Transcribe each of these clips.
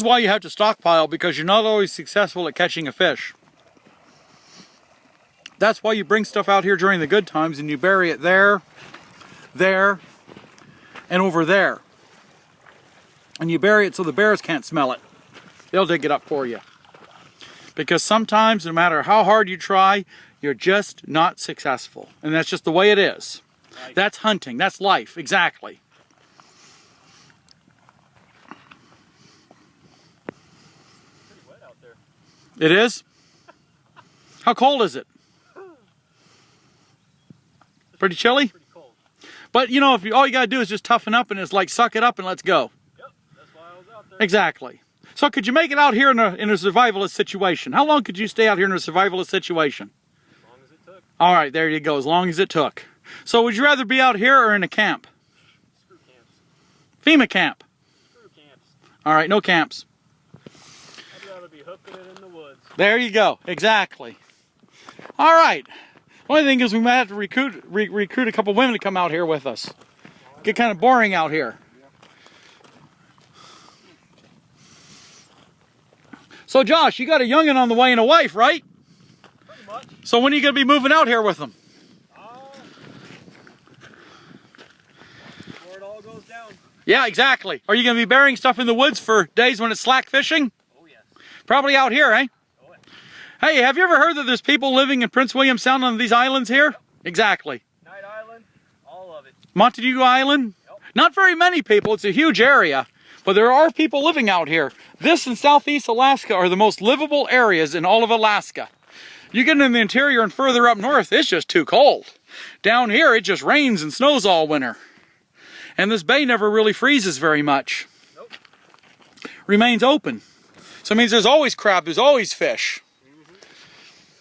This is why you have to stockpile, because you're not always successful at catching a fish. That's why you bring stuff out here during the good times and you bury it there, there, and over there. And you bury it so the bears can't smell it. They'll dig it up for you. Because sometimes, no matter how hard you try, you're just not successful. And that's just the way it is. Life. That's hunting. That's life. Exactly. Pretty wet out there. It is? How cold is it? Pretty chilly? Pretty cold. But you know, all you gotta do is just toughen up and it's like suck it up and let's go. Yep, that's why I was out there. Exactly. So could you make it out here in a survivalist situation? How long could you stay out here in a survivalist situation? As long as it took. All right, there you go, as long as it took. So would you rather be out here or in a camp? Screw camps. FEMA camp. Screw camps. All right, no camps. I'd rather be hooking it in the woods. There you go, exactly. All right. Only thing is we might have to recruit a couple women to come out here with us. Get kind of boring out here. So Josh, you got a youngin' on the way and a wife, right? Pretty much. So when are you going to be moving out here with them? Before it all goes down. Yeah, exactly. Are you going to be burying stuff in the woods for days when it's slack fishing? Oh yes. Probably out here, eh? Oh yeah. Hey, have you ever heard that there's people living in Prince William Sound on these islands here? Yep. Exactly. Night Island, all of it. Montague Island? Yep. Not very many people. It's a huge area. But there are people living out here. This and southeast Alaska are the most livable areas in all of Alaska. You get in the interior and further up north, it's just too cold. Down here, it just rains and snows all winter. And this bay never really freezes very much. Nope. Remains open. So it means there's always crab, there's always fish. Mm-hmm.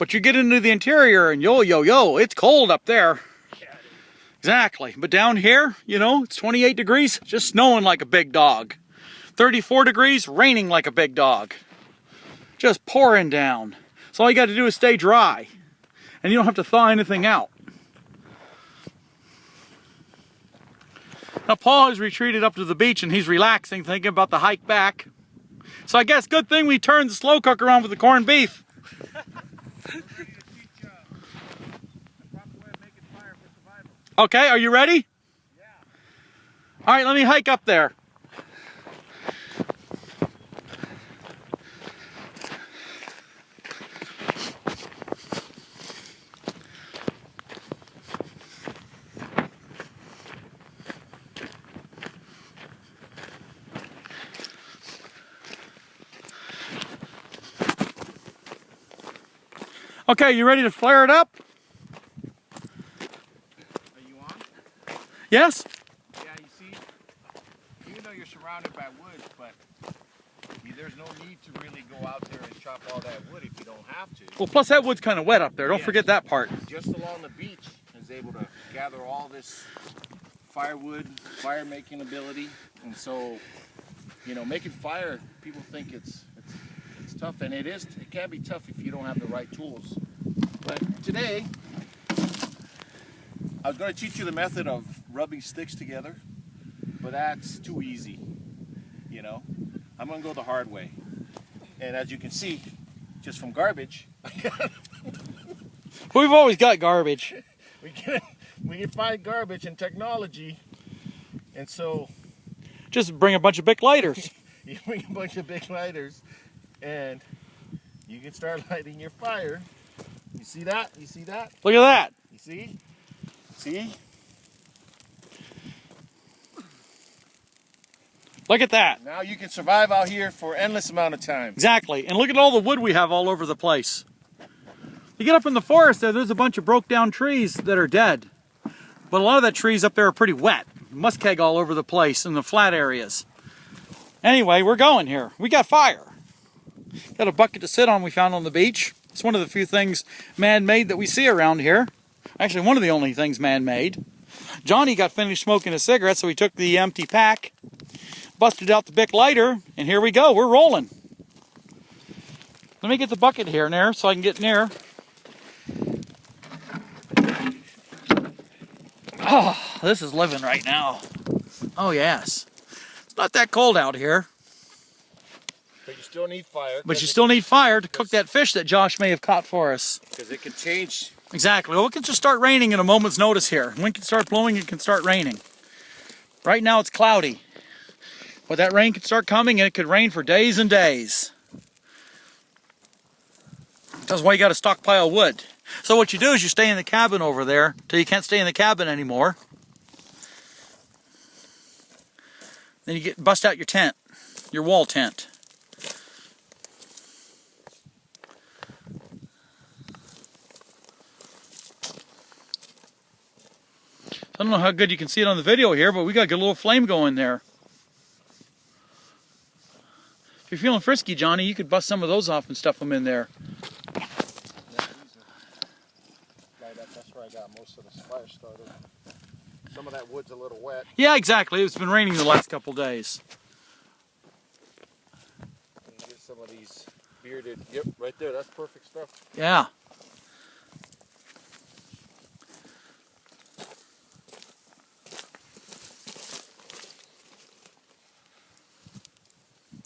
But you get into the interior and yo, it's cold up there. Yeah, it is. Exactly. But down here, you know, it's 28 degrees, just snowing like a big dog. 34 degrees, raining like a big dog. Just pouring down. So all you got to do is stay dry. And you don't have to thaw anything out. Now Paul has retreated up to the beach and he's relaxing, thinking about the hike back. So I guess good thing we turned the slow cooker on with the corned beef. Okay, are you ready? Yeah. All right, let me hike up there. Okay, you ready to flare it up? Are you on? Yes? Yeah, you see, even though you're surrounded by woods, but there's no need to really go out there and chop all that wood if you don't have to. Well, plus that wood's kind of wet up there. Don't Yes. forget that part. Just along the beach is able to gather all this firewood, fire making ability, and so, you know, making fire, people think it's tough, and it is. It can be tough if you don't have the right tools. But today, I was going to teach you the method of rubbing sticks together, but that's too easy, you know. I'm going to go the hard way. And as you can see, just from garbage, We've always got garbage. we can find garbage in technology, and so Just bring a bunch of Bic lighters. you bring a bunch of big lighters, and you can start lighting your fire. You see that? You see that? Look at that. You see? See? Look at that. Now you can survive out here for an endless amount of time. Exactly. And look at all the wood we have all over the place. You get up in the forest there's a bunch of broke down trees that are dead. But a lot of that trees up there are pretty wet. Muskeg all over the place in the flat areas. Anyway, we're going here. We got fire. Got a bucket to sit on we found on the beach. It's one of the few things man-made that we see around here. Actually, one of the only things man-made. Johnny got finished smoking a cigarette, so he took the empty pack, busted out the Bic lighter, and here we go. We're rolling. Let me get the bucket here near so I can get near. Oh, this is living right now. Oh, yes. It's not that cold out here. But you still need fire. But you still need fire to cook that fish that Josh may have caught for us. Because it can change. Exactly. Well, it can just start raining in a moment's notice here. Wind can start blowing, it can start raining. Right now it's cloudy. But that rain could start coming and it could rain for days and days. That's why you got to stockpile wood. So what you do is you stay in the cabin over there till you can't stay in the cabin anymore. Then you bust out your tent, your wall tent. I don't know how good you can see it on the video here, but we got a good little flame going there. If you're feeling frisky, Johnny, you could bust some of those off and stuff them in there. That's where I got most of the fire started. Some of that wood's a little wet. Yeah, exactly. It's been raining the last couple days. You get some of these bearded, yep, right there, that's perfect stuff. Yeah.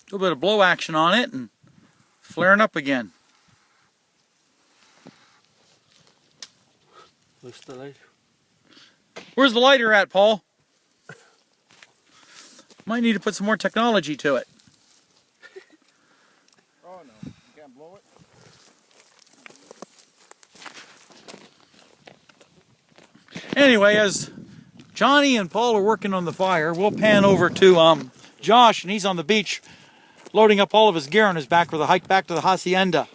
A little bit of blow action on it and flaring up again. Where's the light? Where's the lighter at, Paul? Might need to put some more technology to it. Oh no, you can't blow it? Anyway, as Johnny and Paul are working on the fire, we'll pan over to Josh, and he's on the beach loading up all of his gear on his back for the hike back to the hacienda.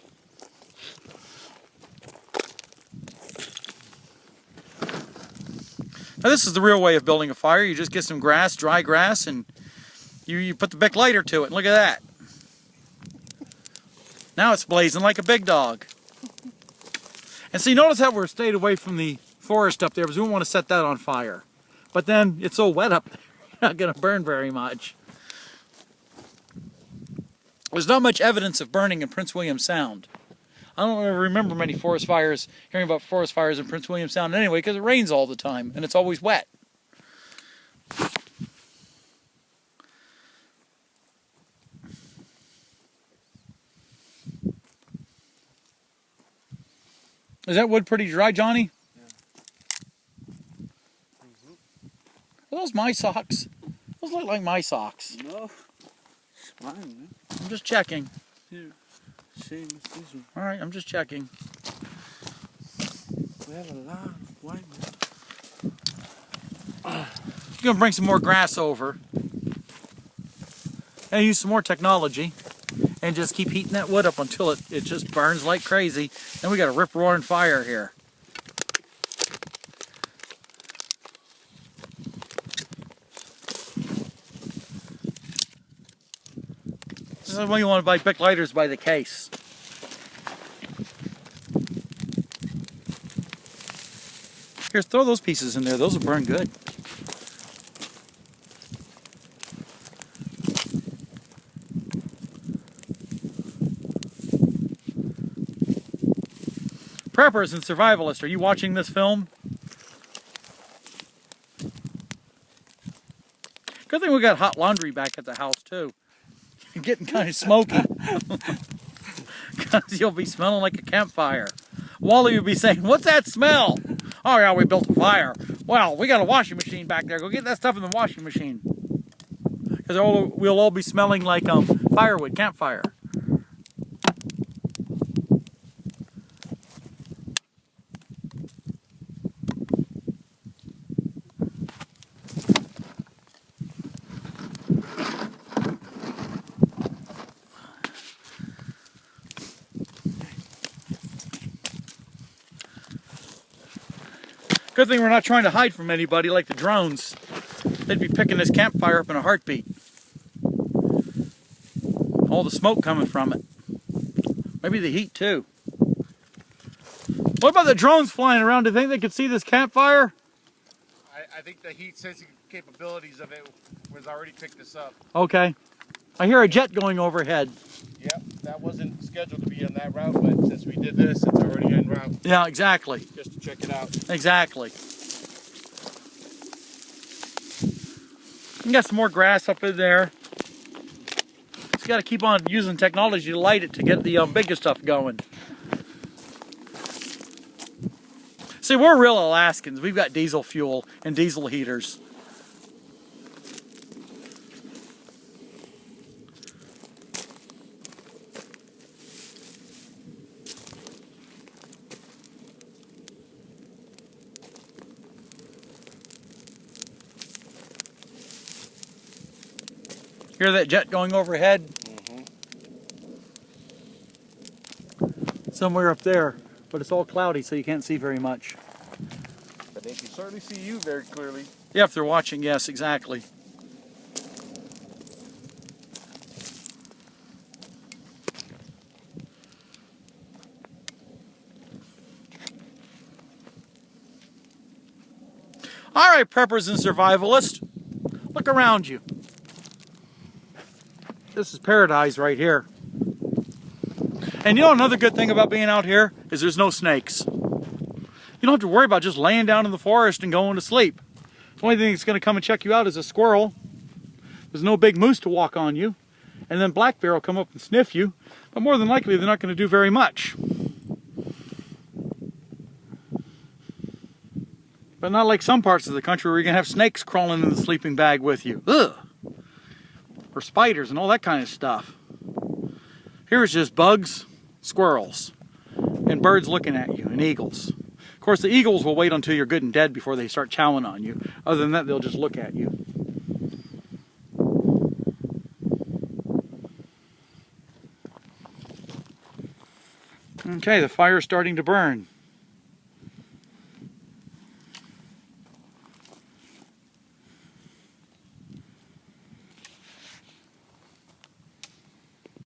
Now this is the real way of building a fire. You just get some grass, dry grass, and you put the Bic lighter to it. And look at that. Now it's blazing like a big dog. And see, notice how we're stayed away from the forest up there because we don't want to set that on fire. But then it's so wet up there, you're not going to burn very much. There's not much evidence of burning in Prince William Sound. I don't remember many forest fires, hearing about forest fires in Prince William Sound anyway, because it rains all the time and it's always wet. Is that wood pretty dry, Johnny? Yeah. Are those my socks? Those look like my socks. No. It's mine, man. I'm just checking. Here. Same as this one. Alright, I'm just checking. We have a lot of white I'm going to bring some more grass over. And use some more technology. And just keep heating that wood up until it just burns like crazy. Then we got a rip-roaring fire here. This is when you want to buy Bic lighters by the case. Here, throw those pieces in there. Those will burn good. Preppers and survivalists, are you watching this film? Good thing we got hot laundry back at the house too. Getting kind of smoky. Because you'll be smelling like a campfire. Wally will be saying, "What's that smell?" "Oh yeah, we built a fire." "Well, we got a washing machine back there. Go get that stuff in the washing machine." Because we'll all be smelling like firewood, campfire. Good thing we're not trying to hide from anybody like the drones. They'd be picking this campfire up in a heartbeat. All the smoke coming from it. Maybe the heat too. What about the drones flying around? Do you think they could see this campfire? I think the heat sensing capabilities of it was already picked this up. Okay. I hear a jet going overhead. Yep, that wasn't scheduled to be on that route, but since we did this, it's already en route. Yeah, exactly. Just to check it out. Exactly. You got some more grass up in there. got to keep on using technology to light it to get the bigger stuff going. See, we're real Alaskans. We've got diesel fuel and diesel heaters. Hear that jet going overhead? Somewhere up there, but it's all cloudy, so you can't see very much. But they can certainly see you very clearly. Yeah, if they're watching, yes, exactly. All right, preppers and survivalists, look around you. This is paradise right here. And you know another good thing about being out here is there's no snakes. You don't have to worry about just laying down in the forest and going to sleep. The only thing that's going to come and check you out is a squirrel. There's no big moose to walk on you. And then black bear will come up and sniff you. But more than likely, they're not going to do very much. But not like some parts of the country where you're going to have snakes crawling in the sleeping bag with you. Ugh. Or spiders and all that kind of stuff. Here's just bugs, squirrels, and birds looking at you, and eagles. Of course, the eagles will wait until you're good and dead before they start chowing on you. Other than that, they'll just look at you. Okay, the fire's starting to burn.